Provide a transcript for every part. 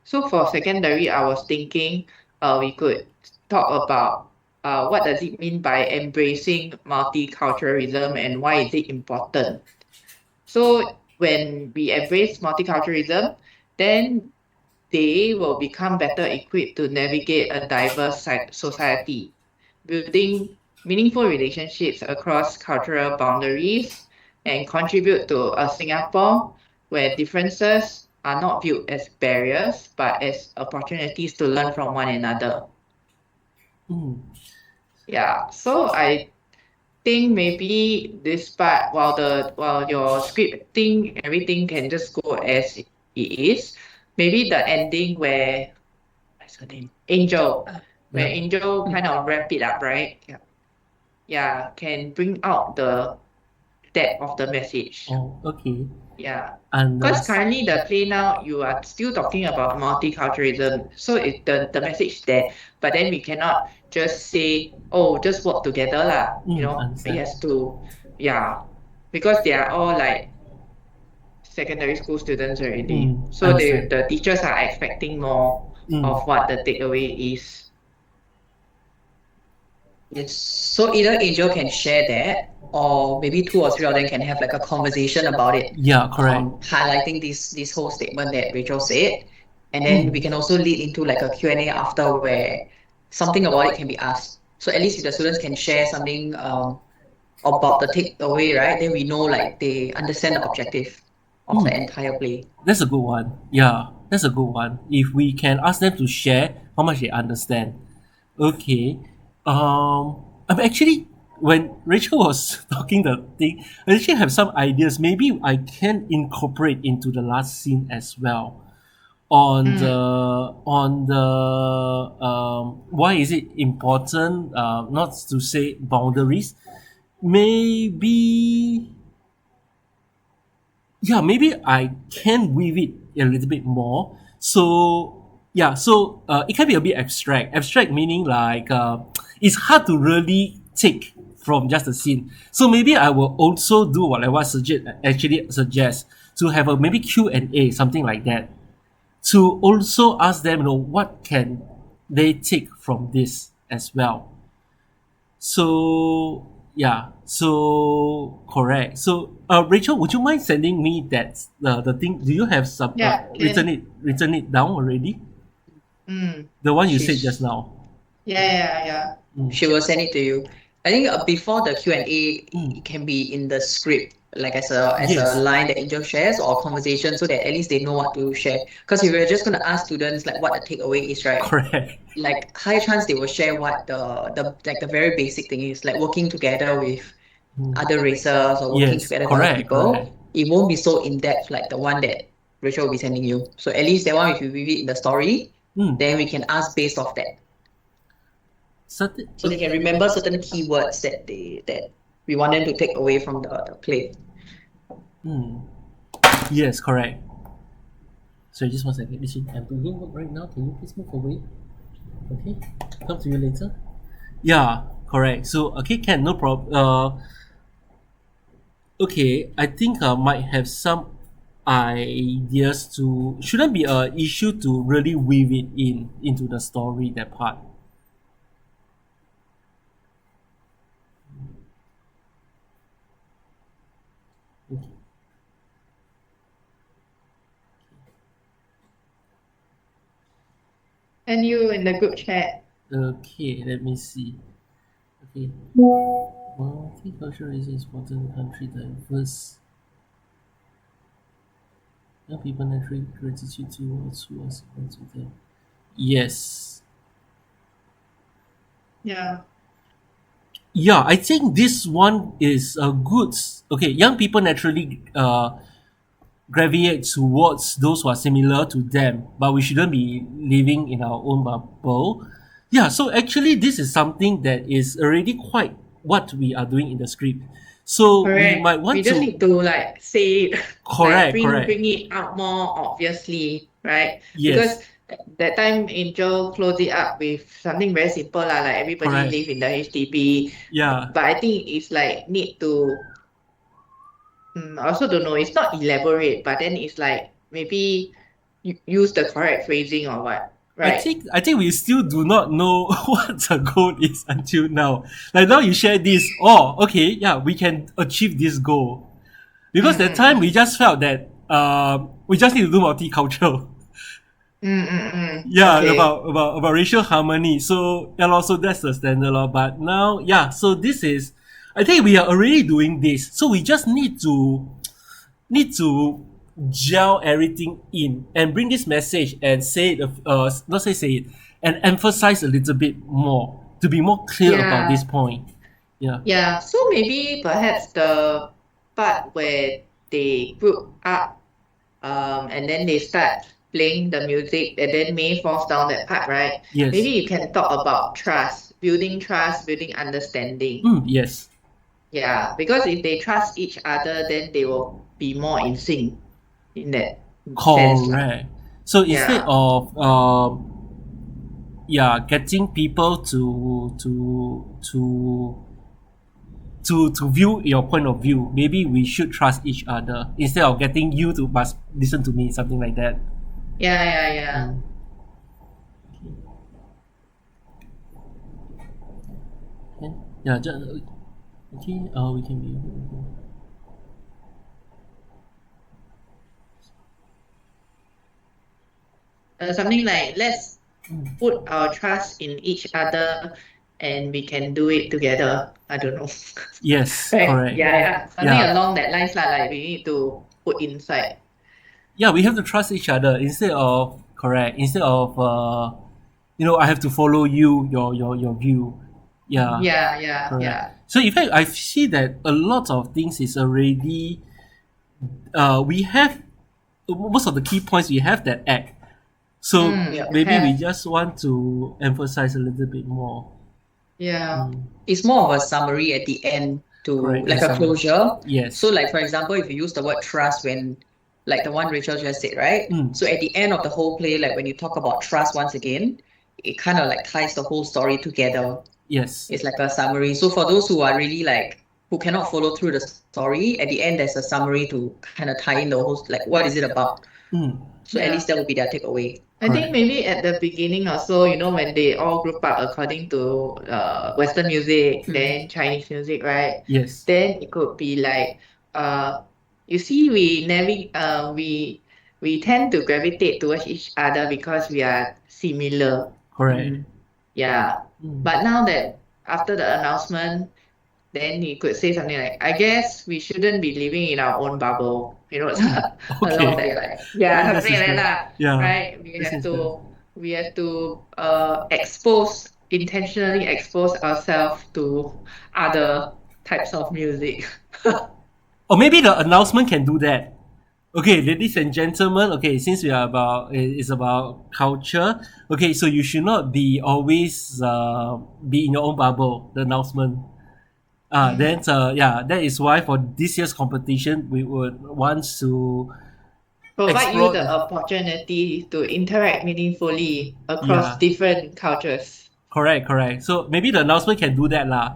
So for secondary, I was thinking we could talk about what does it mean by embracing multiculturalism and why is it important. So when we embrace multiculturalism, then they will become better equipped to navigate a diverse society, building meaningful relationships across cultural boundaries and contribute to a Singapore where differences are not viewed as barriers but as opportunities to learn from one another. Mm, Yeah, so I think maybe this part while your scripting everything can just go as it is, maybe the ending where what's her name? Angel. Where yeah. Angel Mm. kind of wrap it up, right? Yeah. Yeah, can bring out the depth of the message. Oh, okay. Yeah. And Because currently the play now you are still talking about multiculturalism. So the message there. But then we cannot just say, oh, just work together lah. It understand. has to, yeah. Because they are all like secondary school students already. So Understand. the teachers are expecting more Mm. of what the takeaway is. Yes. So either Angel can share that, or maybe two or three of them can have like a conversation about it, Yeah, correct. highlighting this whole statement that Rachel said. And then we Mm. can also lead into like a Q&A after where something about it can be asked. So at least if the students can share something about the takeaway, right? Then we know like they understand the objective of the Mm. entire play. That's a good one. Yeah, that's a good one. If we can ask them to share how much they understand. Okay. I'm actually when Rachel was talking the thing, I actually have some ideas. Maybe I can incorporate into the last scene as well. Mm. On the why is it important? Not to say boundaries. Maybe yeah, maybe I can weave it a little bit more. So yeah, so it can be a bit abstract. Abstract meaning like it's hard to really take from just the scene. So maybe I will also do what I was suggest to have a maybe Q&A, something like that, to also ask them, what can they take from this as well. So yeah, so correct. So Rachel, would you mind sending me that the thing? Do you have some Yeah, written can. it down already? Mm. The one you said just She's now. Yeah. she will send it to you. I think before the Q&A, Mm. it can be in the script, like as a Yes, line that Angel shares or conversation, so that at least they know what to share. Because if we're just gonna ask students like what the takeaway is, right? correct. Like high chance they will share what the very basic thing is, like working together with Mm. other races or working Yes, together with other correct, correct. people. It won't be so in depth like the one that Rachel will be sending you. So at least that one, if you read it in the story, Mm. then we can ask based off that. Certain, So they can remember certain keywords that we want them to take away from the play. mm. Yes, correct. So just one second. Listen, I'm doing work right now. Can you please move away? Okay, come to you later. Yeah, correct. So okay, can no problem. Okay, I think might have some ideas to shouldn't be a issue to really weave it into the story that part. And you in the group chat. Okay, let me see. Okay, multicultural is important country diverse. Young people naturally gratitude towards who are supposed to them. Yes. Yeah. Yeah, I think this one is a good. Okay, young people naturally gravitate towards those who are similar to them, but we shouldn't be living in our own bubble. Yeah, so actually, this is something that is already quite what we are doing in the script. So we Correct. might We want just to need to like say like correct, bring correct. it out more obviously, right? Because Yes, that time Angel closed it up with something very simple lah, like everybody correct. live in the HDB. Yeah, But I think it's like need to I also don't know, it's not elaborate, but then it's like maybe use the correct phrasing or what, right? I think we still do not know what the goal is until now. Like now you share this, oh okay, yeah, we can achieve this goal. Because that time we just felt that we just need to do multicultural. Yeah, Okay. about racial harmony. So yeah, lor, so that's the standard law. But now, yeah, so this is I think we are already doing this. So we just need to gel everything in and bring this message and say it not say it and emphasize a little bit more to be more clear about Yeah. this point. Yeah. Yeah. So maybe perhaps the part where they group up and then they start playing the music and then May falls down that part, right? Yes. Maybe you can talk about trust, building understanding. Yes. Yeah, because if they trust each other, then they will be more in sync in that sense lah. Correct. So instead Yeah. of yeah, getting people to view your point of view, maybe we should trust each other instead of getting you to must listen to me, something like that. Yeah. Okay. Yeah, just, okay, we can be. Something like let's put our trust in each other and we can do it together. I don't know. Yes, Right? correct. Yeah. Something Yeah, along that lines lah, like we need to put inside. yeah, we have to trust each other instead of correct. Instead of I have to follow you, your view. Yeah, correct. Yeah. So in fact, I see that a lot of things is already we have most of the key points we have that act. So Yeah. maybe we Have. just want to emphasize a little bit more. Yeah. It's more of a summary at the end to Correct, like in a some- closure. Yes. So like for example, if you use the word trust when like the one Rachel just said, right? Mm. So at the end of the whole play, like when you talk about trust once again, it kind of like ties the whole story together. Yes. It's like a summary. So for those who are really like who cannot follow through the story, at the end there's a summary to kind of tie in the whole like what is it about. Mm. So at Yeah. least that would be their takeaway. I think Correct. maybe at the beginning or so, when they all group up according to Western music, then Chinese music, right? Yes. Then it could be like, you see, we tend to gravitate towards each other because we are similar. Correct. Yeah. Mm. But now that after the announcement, then you could say something like, I guess we shouldn't be living in our own bubble, along that line. Yeah, That's something like interesting. that. Yeah. Right? That's We have to intentionally expose ourselves to other types of music. Or maybe the announcement can do that. Okay, ladies and gentlemen. Okay, since we are it's about culture. Okay, so you should not be always be in your own bubble. The announcement. Then yeah, that is why for this year's competition we would want to Provide you explore the opportunity to interact meaningfully across Yeah. different cultures. correct. So maybe the announcement can do that lah.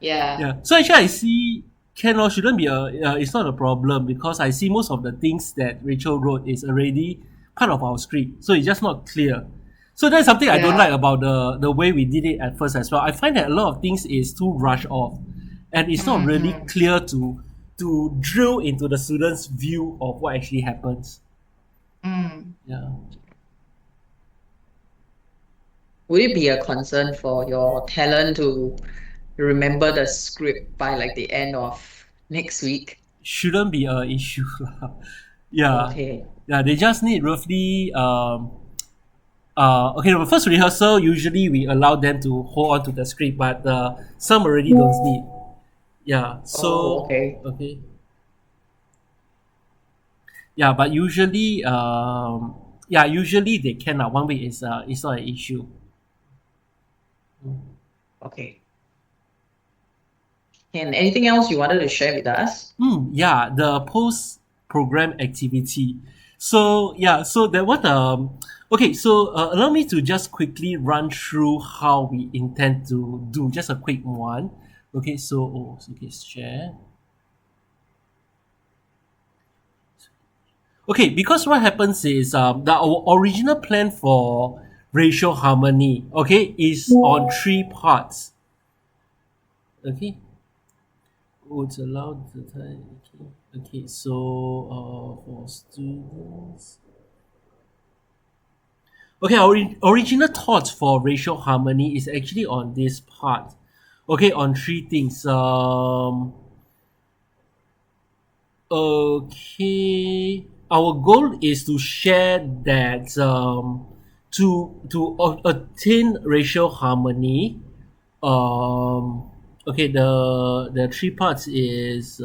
Yeah. Yeah. So actually, I see can or shouldn't be it's not a problem because I see most of the things that Rachel wrote is already part of our script, so it's just not clear. So that's something I don't Yeah. like about the way we did it at first as well. I find that a lot of things is too rushed off, and it's not really clear to drill into the students' view of what actually happens. Mm. Yeah. Would it be a concern for your talent to remember the script by like the end of next week? Shouldn't be a issue lah. Yeah. Okay. Yeah, they just need roughly okay, the first rehearsal usually we allow them to hold on to the script, but some already don't need. Yeah. So okay. okay. Yeah, but usually usually they can. One week is it's not an issue. Okay. And anything else you wanted to share with us? Yeah, the post program activity. So yeah, so there was okay. So allow me to just quickly run through how we intend to do just a quick one. Okay, so okay, share. Okay, because what happens is our original plan for racial harmony, okay, is on three parts. Okay, would allow the time. Okay, okay. So for students. Okay, our original thoughts for racial harmony is actually on this part. Okay, on three things. Okay, our goal is to share that to attain racial harmony. Okay, the three parts is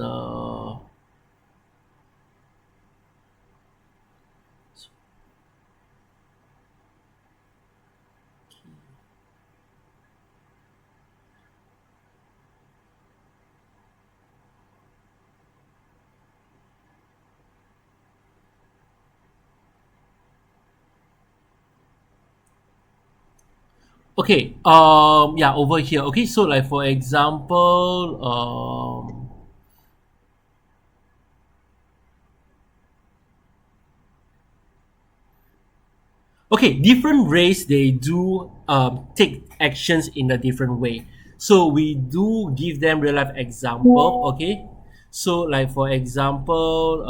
okay. Yeah, over here. Okay, so like for example, okay, different race they do take actions in a different way. So we do give them real life example. Okay, so like for example,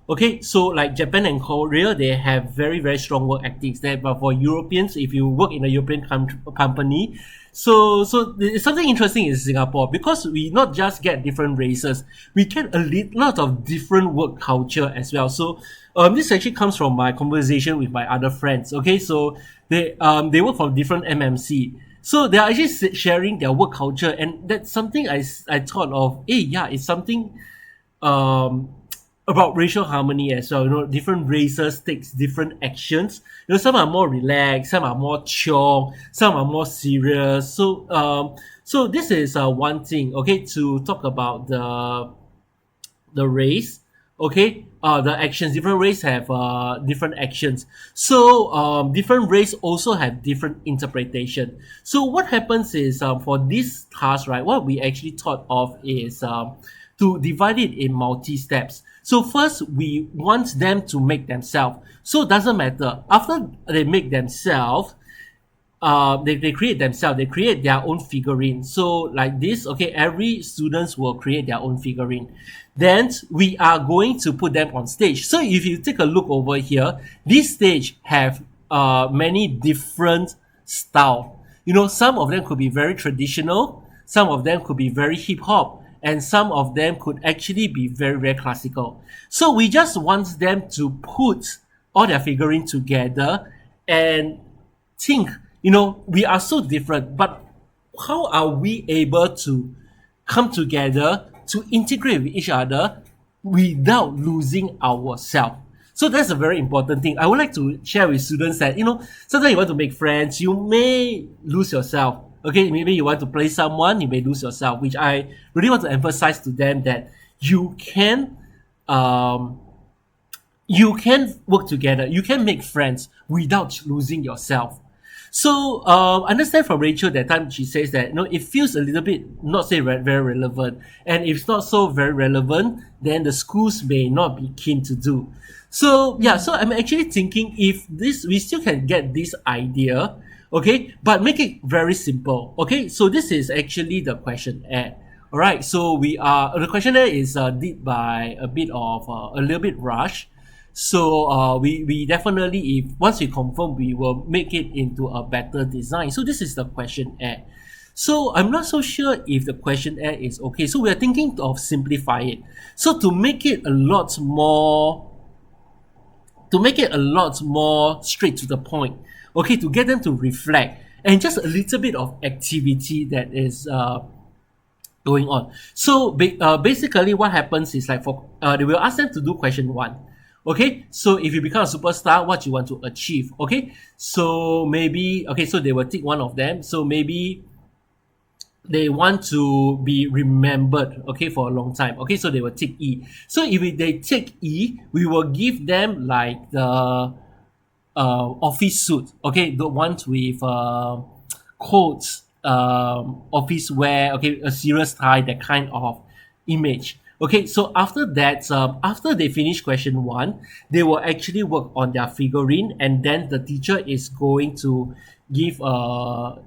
okay, so like Japan and Korea, they have very very strong work ethics. There, but for Europeans, if you work in a European company, so there's something interesting in Singapore because we not just get different races, we get lot of different work culture as well. So this actually comes from my conversation with my other friends. Okay, so they work from different MMC. So they are actually sharing their work culture, and that's something I thought of. Hey, yeah, it's something um about racial harmony as well. You know, different races takes different actions. You know, some are more relaxed, some are more chill, some are more serious. So this is one thing. Okay, to talk about the race. Okay, the actions. Different race have different actions. So different race also have different interpretation. So what happens is for this task, right? What we actually thought of is to divide it in multi steps. So first, we want them to make themselves. So it doesn't matter after they make themselves, they create themselves, they create their own figurine. So like this, okay, every students will create their own figurine. Then we are going to put them on stage. So if you take a look over here, this stage have many different style. You know, some of them could be very traditional, some of them could be very hip hop, and some of them could actually be very very classical. So we just want them to put all their figurine together and think, you know, we are so different, but how are we able to come together to integrate with each other without losing ourselves? So that's a very important thing. I would like to share with students that, you know, sometimes you want to make friends, you may lose yourself. Okay, maybe you want to play someone, you may lose yourself, which I really want to emphasize to them that you can um, you can work together, you can make friends without losing yourself. So understand from Rachel that time she says that, you know, it feels a little bit not say very relevant, and if it's not so very relevant, then the schools may not be keen to do. So yeah, so I'm actually thinking if this we still can get this idea, okay, but make it very simple. Okay, so this is actually the questionnaire. All right, so we are the questionnaire is did by a bit of a little bit rush. So we definitely, if once we confirm, we will make it into a better design. So this is the questionnaire. So I'm not so sure if the questionnaire is okay. So we are thinking of simplify it. So to make it a lot more, straight to the point, okay, to get them to reflect and just a little bit of activity that is going on. So basically what happens is like for they will ask them to do question one. Okay, so if you become a superstar, what you want to achieve? Okay, so maybe, okay, so they will take one of them. So maybe they want to be remembered, okay, for a long time. Okay, so they will take E. So if they take E, we will give them like the office suit, okay, the ones with coats, office wear, okay, a serious tie, that kind of image. Okay, so after that, after they finish question one, they will actually work on their figurine, and then the teacher is going to give a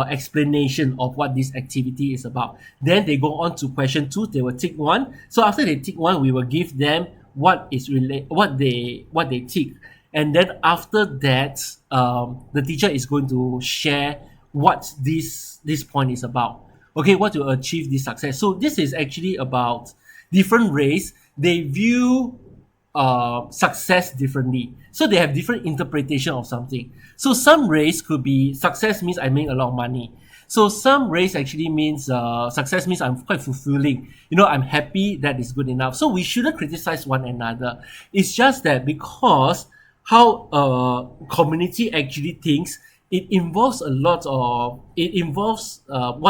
explanation of what this activity is about. Then they go on to question two. They will tick one. So after they tick one, we will give them what they tick, and then after that, the teacher is going to share what this point is about. Okay, what to achieve this success. So this is actually about different race. They view success differently. So they have different interpretation of something. So some race could be success means I make a lot of money. So some race actually means success means I'm quite fulfilling. You know, I'm happy, that is good enough. So we shouldn't criticize one another. It's just that because how a community actually thinks, it involves what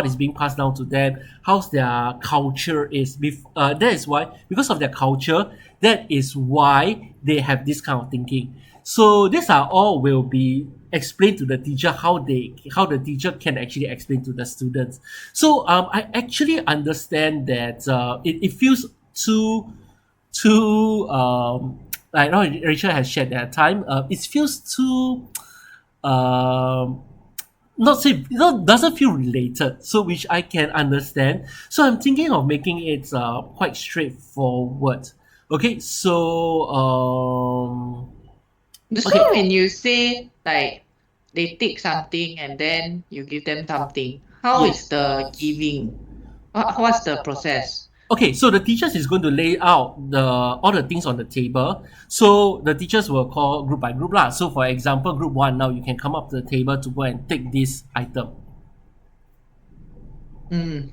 is being passed down to them, how's their culture is. That is why, because of their culture, that is why they have this kind of thinking. So these are all will be explained to the teacher, how the teacher can actually explain to the students. So I actually understand that it feels too I know Rachel has shared that time. It feels too um not say, doesn't feel related, so which I can understand. So I'm thinking of making it quite straightforward. Okay, so So okay. when you say like they take something and then you give them something, how is Yes. the giving? What's the process? Okay, so the teachers is going to lay out all the things on the table. So the teachers will call group by group lah. So for example, group one, now you can come up to the table to go and take this item.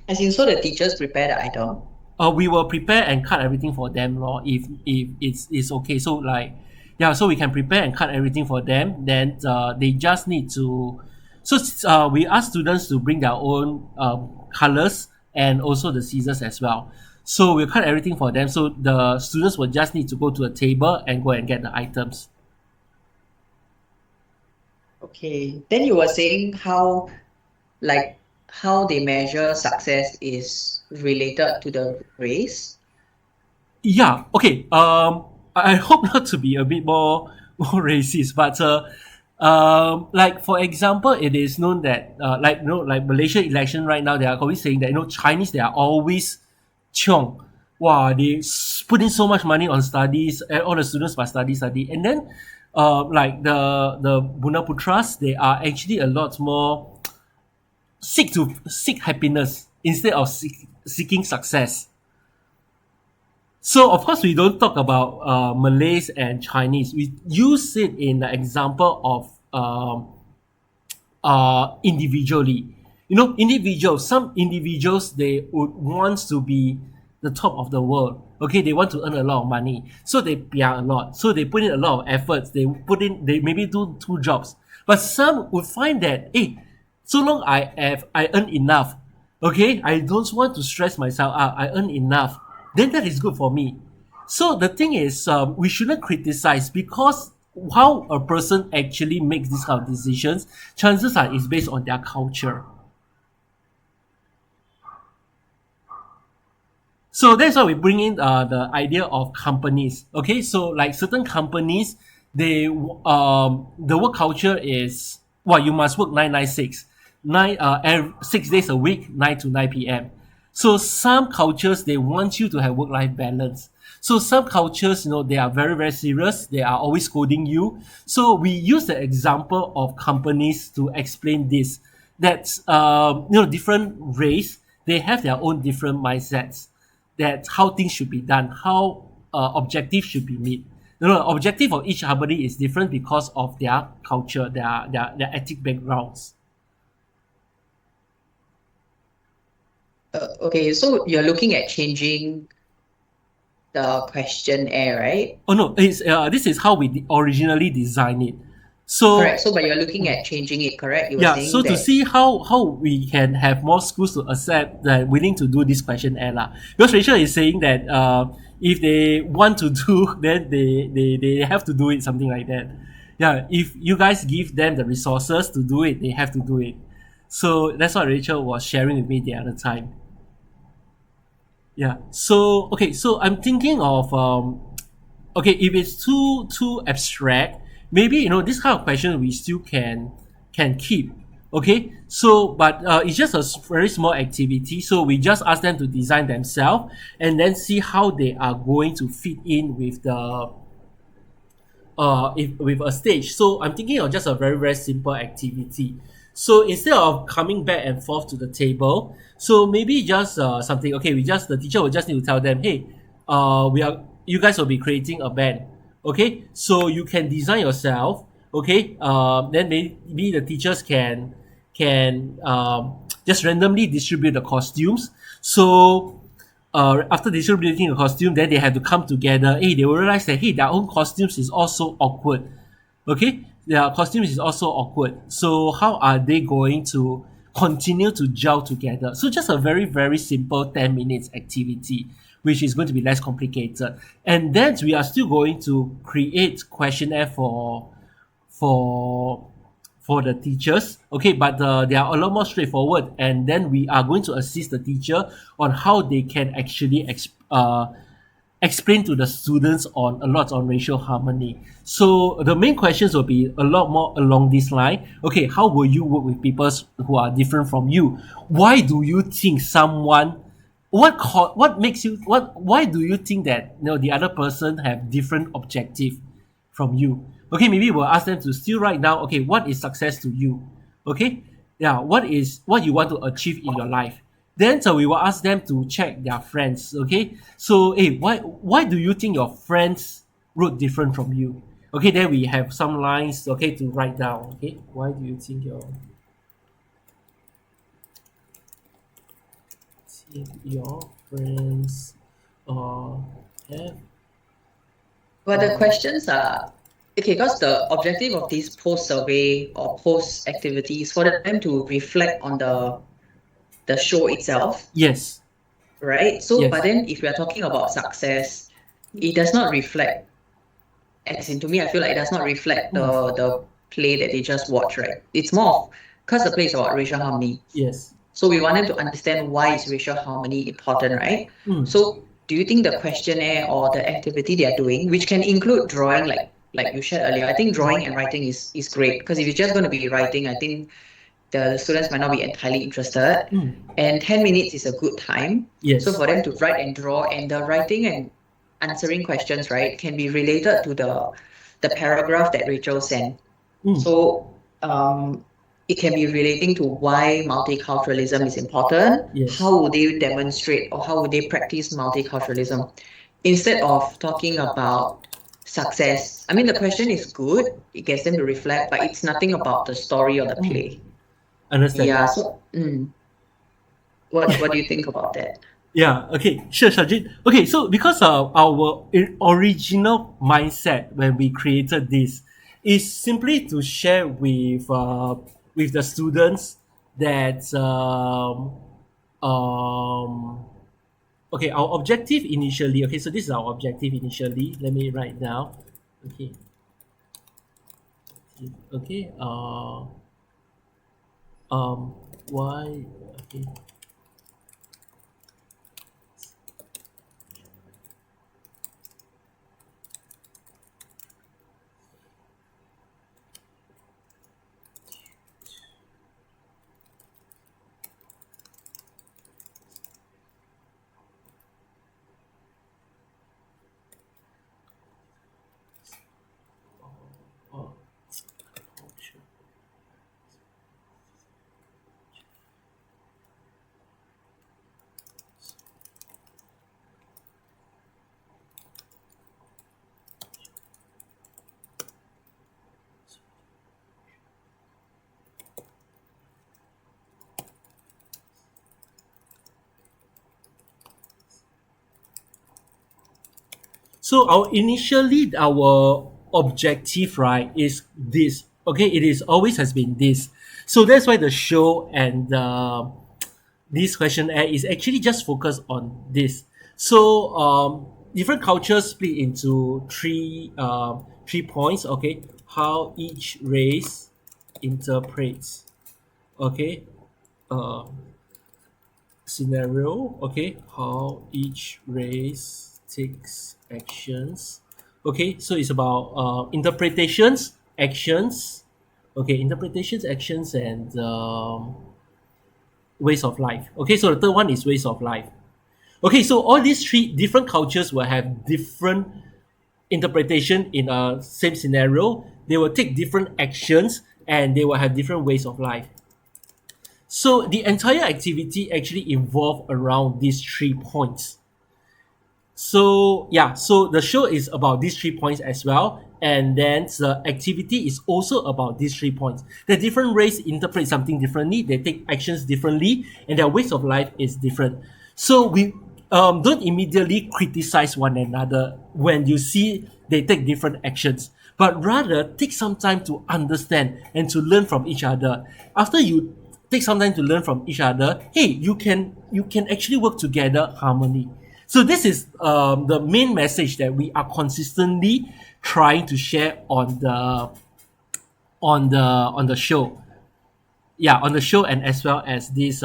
As in, so the teachers prepare the item. We will prepare and cut everything for them, lor, if it's okay. So like, yeah, so we can prepare and cut everything for them. Then they just need to. So we ask students to bring their own colors and also the scissors as well. So we'll cut everything for them. So the students will just need to go to a table and go and get the items. Okay. Then you were saying how they measure success is related to the race. Yeah. Okay. I hope not to be a bit more racist, but like for example, it is known that like like Malaysia election right now, they are always saying that Chinese, they are always chiong. Wow, they put in so much money on studies, and all the students must study, and then like the Bunda Putras, they are actually a lot more seek happiness instead of seeking success. So of course we don't talk about Malays and Chinese. We use it in the example of individually. Some individuals, they would want to be the top of the world. Okay, they want to earn a lot of money, so they pay a lot. So they put in a lot of efforts. They maybe do two jobs. But some would find that, hey, so long I earn enough. Okay, I don't want to stress myself out. I earn enough, then that is good for me. So the thing is, we shouldn't criticize, because how a person actually makes these kind of decisions, chances are is based on their culture. So that's why we bring in the idea of companies. Okay, so like certain companies, the work culture is, well, you must work 996, 6 days a week, 9 to 9 p.m. So some cultures, they want you to have work-life balance. So some cultures, they are very, very serious. They are always scolding you. So we use the example of companies to explain this. That different race, they have their own different mindsets. That's how things should be done. How objective should be met. Objective of each company is different because of their culture, their ethnic backgrounds. Okay, so you're looking at changing the questionnaire, right? Oh no, this is how we originally designed it. So Correct. So, but you're looking at changing it, correct? You were yeah, saying so to that. see how we can have more schools to accept that willing to do this questionnaire lah. Because Rachel is saying that if they want to do, then they have to do it, something like that. Yeah, if you guys give them the resources to do it, they have to do it. So that's what Rachel was sharing with me the other time. Yeah. So okay. So I'm thinking of okay, if it's too abstract, maybe this kind of question we still can keep. Okay, so but it's just a very small activity, so we just ask them to design themselves and then see how they are going to fit in with the if with a stage. So I'm thinking of just a very very simple activity. So instead of coming back and forth to the table, so maybe just something. Okay, the teacher will just need to tell them, hey, you guys will be creating a band. Okay, so you can design yourself. Okay, then maybe the teachers can just randomly distribute the costumes. So after distributing a costume, then they had to come together. Hey, they will realize that hey, their own costumes is also awkward. Okay, their costumes is also awkward. So how are they going to continue to gel together? So just a very very simple 10 minutes activity, which is going to be less complicated. And then we are still going to create questionnaire for for the teachers. Okay, but they are a lot more straightforward, and then we are going to assist the teacher on how they can actually explain to the students on a lot on racial harmony. So the main questions will be a lot more along this line. Okay, how will you work with people who are different from you? Why do you think someone what makes you why do you think that the other person have different objective from you? Okay, maybe we'll ask them to still write down, okay, what is success to you? Okay, yeah, what you want to achieve in your life? Then so we will ask them to check their friends. Okay, so hey, why do you think your friends wrote different from you? Okay, then we have some lines, okay, to write down. Okay, why do you think your friends have But the questions are okay, because the objective of this post survey or post activity is for them to reflect on the show itself, yes, right? So, yes, but then if we are talking about success, it does not reflect. As in, to me, I feel like it does not reflect the play that they just watched, right? It's more because the play is about racial harmony. yes. So we want them to understand why is racial harmony important, right? Mm. So do you think the questionnaire or the activity they are doing, which can include drawing, like you shared earlier, I think drawing and writing is great because if it's just going to be writing, I think the students might not be entirely interested. Mm. And 10 minutes is a good time. Yes. So for them to write and draw, and the writing and answering questions, right, can be related to the paragraph that Rachel sent. Mm. So it can be relating to why multiculturalism is important. Yes. How would they demonstrate or how would they practice multiculturalism instead of talking about success? I mean, the question is good, it gets them to reflect, but it's nothing about the story or the play. Understand. Yeah. So, what do you think about that? Yeah, okay, sure, Shajit. Okay, so because of our original mindset when we created this is simply to share with the students that okay, our objective initially. Okay, so this is our objective initially. Let me write down. Okay. Okay. Why? Okay. Oh, culture. So our objective, right, is this. Okay, it is always has been this. So that's why the show and this questionnaire is actually just focused on this. So different cultures split into three points. Okay, how each race interprets. Okay, uh, scenario. Okay, how each race takes actions. Okay, so it's about interpretations, actions. Okay, interpretations, actions, and ways of life. Okay, so the third one is ways of life. Okay, so all these three different cultures will have different interpretation in a same scenario. They will take different actions and they will have different ways of life. So the entire activity actually involve around these 3 points. So yeah, so the show is about these 3 points as well, and then the activity is also about these 3 points. The different race interpret something differently, they take actions differently, and their ways of life is different. So we don't immediately criticize one another when you see they take different actions, but rather take some time to understand and to learn from each other. After you take some time to learn from each other, hey, you can actually work together harmony. So this is the main message that we are consistently trying to share on the show. Yeah, on the show and as well as this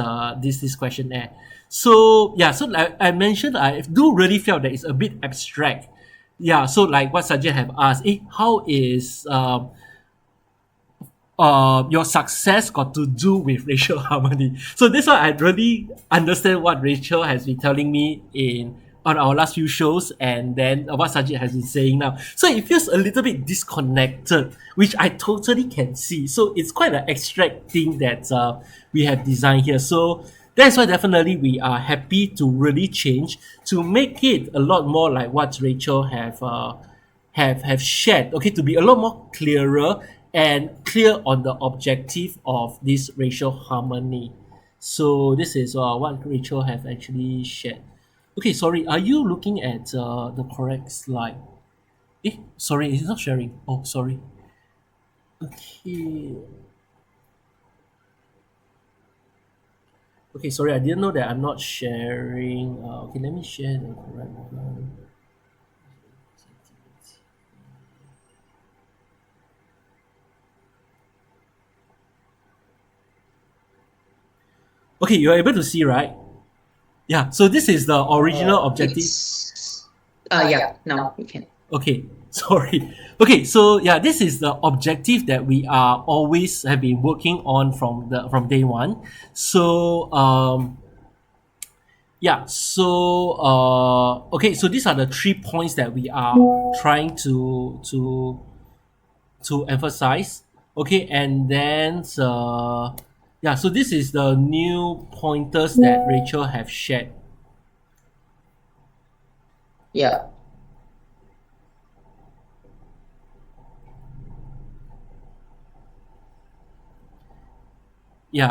questionnaire. So yeah, so like I mentioned, I do really feel that it's a bit abstract. Yeah, so like what Sajid have asked, how is your success got to do with racial harmony? So this one I really understand what Rachel has been telling me in on our last few shows, and then what Sajid has been saying now. So it feels a little bit disconnected, which I totally can see. So it's quite an abstract thing that we have designed here. So that's why definitely we are happy to really change to make it a lot more like what Rachel have shared, okay, to be a lot more clearer and clear on the objective of this racial harmony. So this is what Rachel have actually shared. Okay, sorry, are you looking at the correct slide? Sorry, it's not sharing. Oh, sorry. Okay. Okay, sorry, I didn't know that I'm not sharing. Okay, let me share the correct one. Okay, you're able to see, right? Yeah, so this is the original objective. Yeah, now we can. Okay, sorry. Okay, so yeah, this is the objective that we are always have been working on from day one. So yeah, so okay, so these are the 3 points that we are trying to emphasize. Okay, and then yeah, so this is the new pointers that Rachel have shared. Yeah.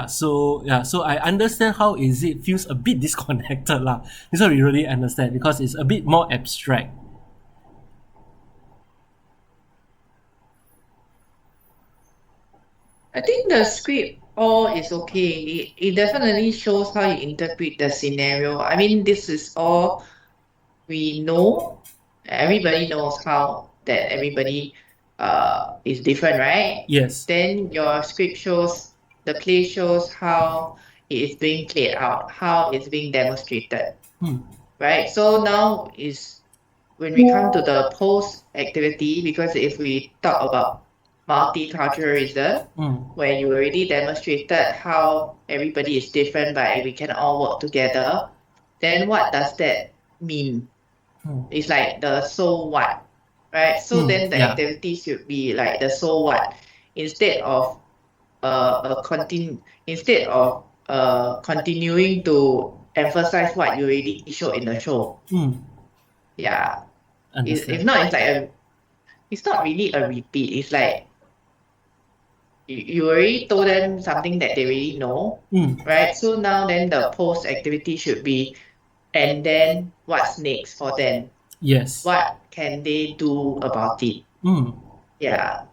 So I understand how is it feels a bit disconnected lah. This one we really understand because it's a bit more abstract. I think the script all is okay. It definitely shows how you interpret the scenario. I mean, this is all we know. Everybody knows how that everybody is different, right? Yes. Then your script shows, the play shows how it is being played out, how it's being demonstrated, right? So now is when we come to the post activity, because if we talk about multiculturalism, where you already demonstrated how everybody is different but we can all work together, then what does that mean? It's like the so what, right? So then the Yeah. activity should be like the so what, instead of continuing to emphasize what you already showed in the show. Yeah. If not, it's like it's not really a repeat. It's like you already told them something that they already know, right? So now then the post activity should be, and then what's next for them? Yes. What can they do about it? Yeah.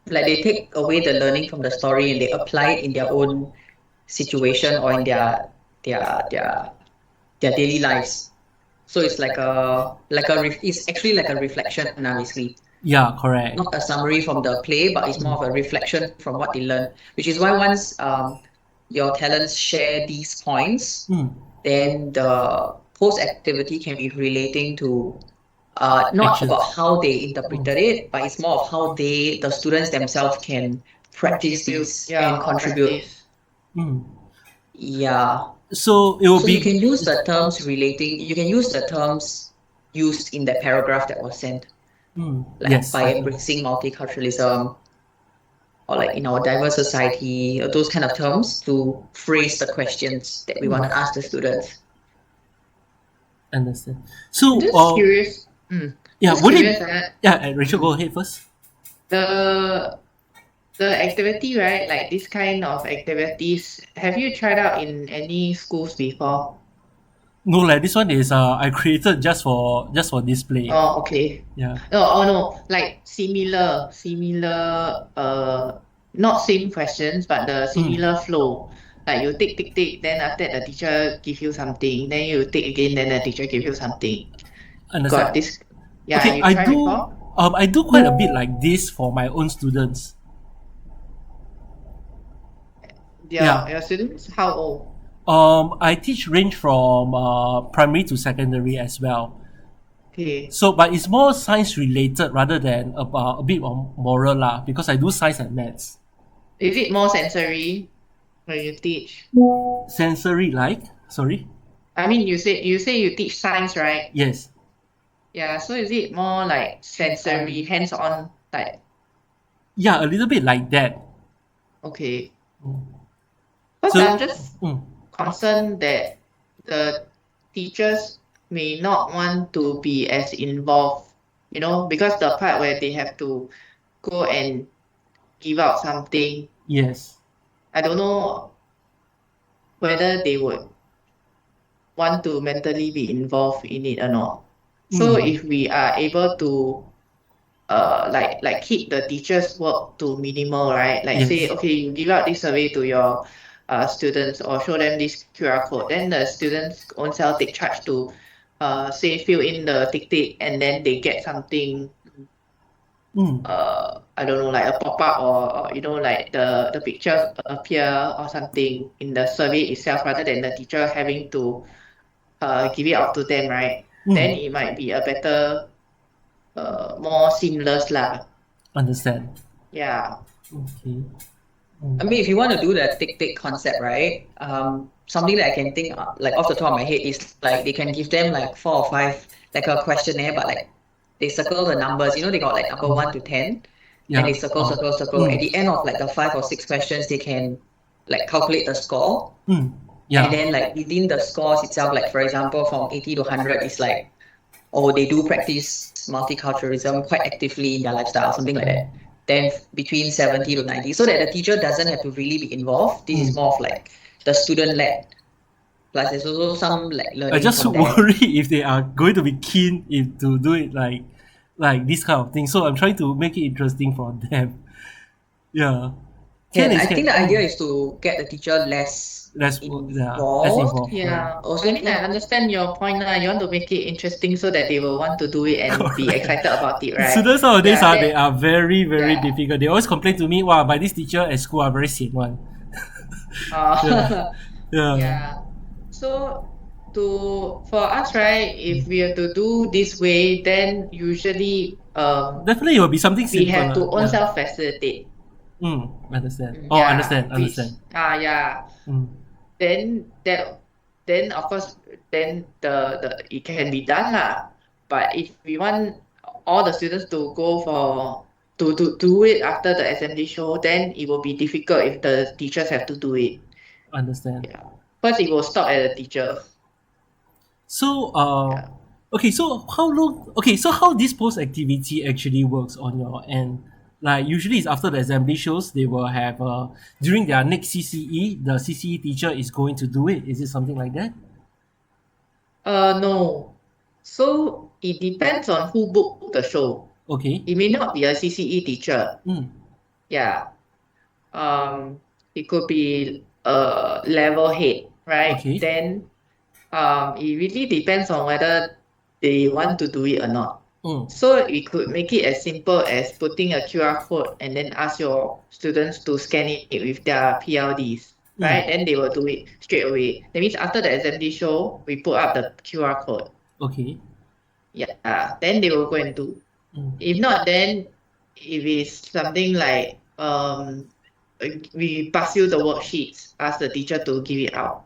Like they take away the learning from the story and they apply it in their own situation or in their daily lives. So it's it's actually like a reflection basically. Yeah, correct. Not a summary from the play, but it's more of a reflection from what they learn. Which is why once your talents share these points, Mm. then the post activity can be relating to not Actions. about how they interpreted it, but it's more of how the students themselves can practice these yeah, and or contribute. practice. Mm. Yeah. So it will So be. you can use the terms relating, you can use the terms used in that paragraph that was sent, like Yes. by embracing multiculturalism, or like in our diverse society, or those kind of terms to phrase the questions that we want to ask the students. Understand. So, Just curious. yeah, Just would curious. it? Yeah, Rachel, go ahead first. The the activity, right? Like this kind of activities, have you tried out in any schools before? No, like this one is I created just for display. Oh, okay. Yeah. No, oh no, like similar, not same questions, but the similar flow. Like you tick, then after that the teacher give you something, then you tick again, then the teacher give you something. Got Understand. this? Yeah, Okay, you try before? I do quite a bit like this for my own students. Yeah. Your students, how old? I teach range from primary to secondary as well. Okay. So, but it's more science related rather than a bit of moral lah, because I do science and maths. Is it more sensory when you teach? Sensory like, sorry. I mean, you say you teach science, right? Yes. Yeah, so is it more like sensory, hands-on type? Yeah, a little bit like that. Okay. Mm. Because So, I'm just concerned that the teachers may not want to be as involved, because the part where they have to go and give out something, yes. I don't know whether they would want to mentally be involved in it or not. So if we are able to like keep the teacher's work to minimal, right? Like say, Yes. okay, you give out this survey to your students or show them this QR code, then the students own self take charge to say fill in the tick and then they get something I don't know, like a pop-up or like the picture appear or something in the survey itself rather than the teacher having to give it out to them, right? Then it might be a better more seamless lah. Understand. Yeah. Okay. I mean, if you want to do the tick concept, right? Something that I can think like off the top of my head is like they can give them like 4 or 5 like a questionnaire, but like they circle the numbers. You know, they got like number 1 to 10, Yeah. and they circle. At the end of like the 5 or 6 questions, they can like calculate the score. Yeah. And then like within the scores itself, like for example, from 80 to 100 is like, oh, they do practice multiculturalism quite actively in their lifestyle, something like that. Then between 70 to 90, so that the teacher doesn't have to really be involved. This is more of like the student led. Plus, there's also some like learning. I just from there. worry if they are going to be keen to do it like this kind of thing. So I'm trying to make it interesting for them. Yeah. Yeah, I think the idea is to get the teacher less less involved. involved. Yeah. I mean, I understand your point lah. You want to make it interesting so that they will want to do it and be excited about it, right? Students nowadays Yeah, they are very, very yeah. difficult. They always complain to me, wow, by this teacher at school are very sian one. Yeah. Yeah. So for us, right, if we have to do this way, then usually Definitely it will be something we simple. have to lah. own self facilitate. Understand. Yeah, Understand. yeah. Then of course then the it can be done lah. But if we want all the students to go for to do it after the assembly show, then it will be difficult if the teachers have to do it. Understand. Yeah. First it will stop at the teacher. So Yeah. okay, so how this post activity actually works on your end? Like usually it's after the assembly shows, they will have during their next CCE, the CCE teacher is going to do it. Is it something like that? No. So it depends on who booked the show. Okay. It may not be a CCE teacher. Yeah. It could be a level head, right? Okay. Then it really depends on whether they want to do it or not. So we could make it as simple as putting a QR code and then ask your students to scan it with their PLDs. right? Then they will do it straight away. That means after the assembly show, we put up the QR code. Okay. Yeah, then they will go and do. Mm. If not, then if it's something like we pass you the worksheets, ask the teacher to give it out,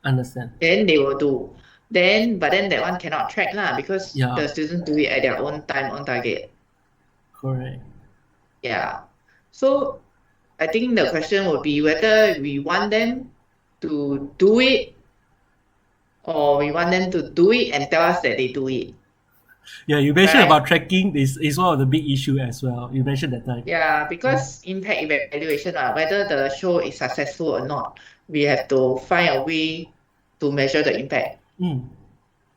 Understand. then they will do. But then that one cannot track lah because Yeah. the students do it at their own time, own target. Correct. Yeah. So I think the question would be whether we want them to do it or we want them to do it and tell us that they do it. Yeah, you mentioned Right. about tracking is one of the big issue as well. You mentioned that time. Yeah, because impact evaluation, whether the show is successful or not, we have to find a way to measure the impact. Mm.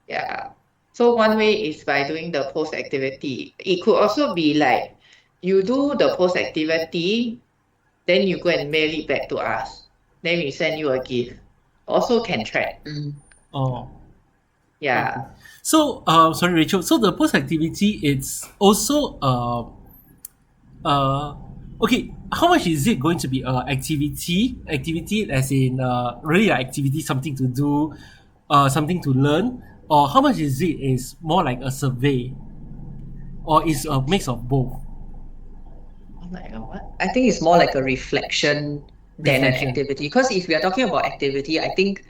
Yeah. So one way is by doing the post activity. It could also be like you do the post activity, then you go and mail it back to us. Then we send you a gift. Also can track. Oh. Yeah. So, sorry, Rachel. So the post activity, it's also okay. How much is it going to be? Activity, as in really an activity, something to do, something to learn, or how much is it? Is more like a survey, or is a mix of both? I'm like, what? I think it's more like a reflection than an Reflection. activity. Because if we are talking about activity, I think,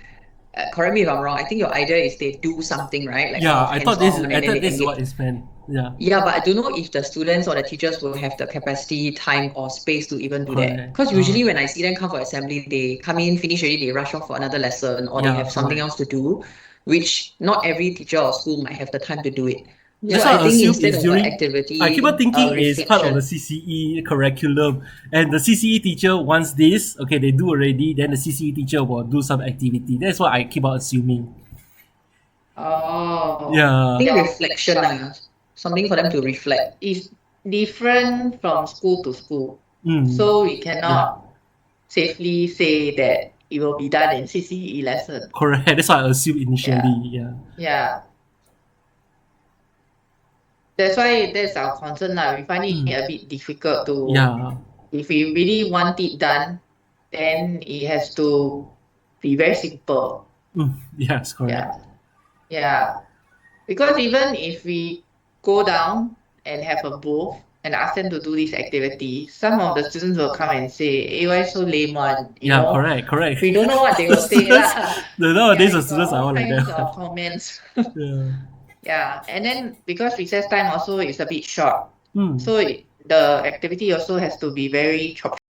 correct me if I'm wrong, I think your idea is they do something, right? Like Yeah, kind I of thought this. hands-on, I and then thought they this is what engage. is meant. Yeah. Yeah, but I don't know if the students or the teachers will have the capacity, time, or space to even do that. Correct. Because usually when I see them come for assembly, they come in, finish already, they rush off for another lesson, or they Yeah, have something correct. else to do, which not every teacher or school might have the time to do it. That's So why I I think assume instead it's of an during. activity, I keep on thinking it's part of the reflection. CCE curriculum, and the CCE teacher wants this. Okay, they do already. Then the CCE teacher will do some activity. That's what I keep on assuming. Oh. I Yeah. think reflection, something for them to reflect. Is different from school to school. Mm. So we cannot safely say that it will be done in CCE lesson. Correct. That's what I assumed initially. Yeah. Yeah. That's why that's our concern now. We find it a bit difficult to, Yeah. if we really want it done, then it has to be very simple. Yes, correct. Yeah. Yeah. Because even if we go down and have a booth and ask them to do this activity, some of the students will come and say, "Hey, why so lame one?" You Yeah, know? correct. We don't know what they will say Students- lah. Nowadays, Yeah, the students got are all all like kinds that. of comments. Yeah. Yeah, and then because recess time also is a bit short, Mm. so the activity also has to be very chop